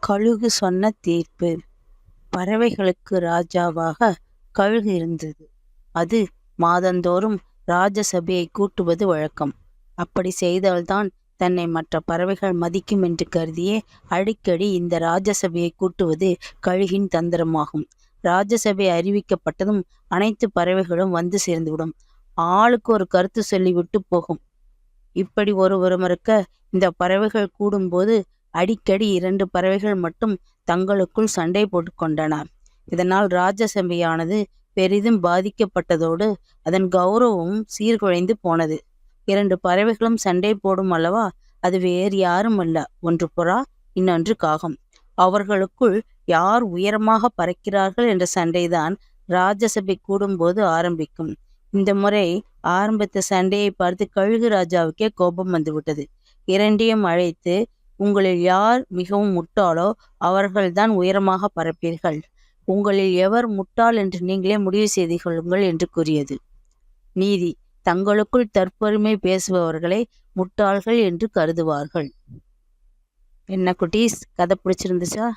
கழுகு சொன்ன தீர்ப்பு. பறவைகளுக்கு ராஜாவாக கழுகு இருந்தது. அது மாதந்தோறும் ராஜசபையை கூட்டுவது வழக்கம். அப்படி செய்தால்தான் தன்னை மற்ற பறவைகள் மதிக்கும் என்று கருதியே அடிக்கடி இந்த ராஜசபையை கூட்டுவது கழுகின் தந்திரமாகும். ராஜசபை அறிவிக்கப்பட்டதும் அனைத்து பறவைகளும் வந்து சேர்ந்துவிடும். ஆளுக்கு ஒரு கருத்து சொல்லிவிட்டு போகும். இப்படி ஒருவருமறுக்க இந்த பறவைகள் கூடும்போது அடிக்கடி 2 பறவைகள் மட்டும் தங்களுக்குள் சண்டை போட்டுக்கொண்டன. இதனால் ராஜசபையானது பெரிதும் பாதிக்கப்பட்டதோடு அதன் கௌரவமும் சீர்குலைந்து போனது. 2 பறவைகளும் சண்டை போடும் அல்லவா? அது வேறு யாரும் அல்ல, ஒன்று புறா, இன்னொன்று காகம். அவர்களுக்குள் யார் உயரமாக பறக்கிறார்கள் என்ற சண்டைதான் ராஜசபை கூடும்போது ஆரம்பிக்கும். இந்த முறை ஆரம்பித்த சண்டையை பார்த்து கழுகு ராஜாவுக்கே கோபம் வந்துவிட்டது. 2ஐயும் அழைத்து, உங்களில் யார் மிகவும் முட்டாளோ அவர்கள்தான் உயரமாக பறப்பீர்கள். உங்களில் எவர் முட்டாள் என்று நீங்களே முடிவு செய்து கொள்ளுங்கள் என்று கூறியது. நீதி: தங்களுக்குள் தற்பெருமை பேசுபவர்களை முட்டாள்கள் என்று கருதுவார்கள். என்ன குட்டீஸ், கதை பிடிச்சிருந்துச்சா?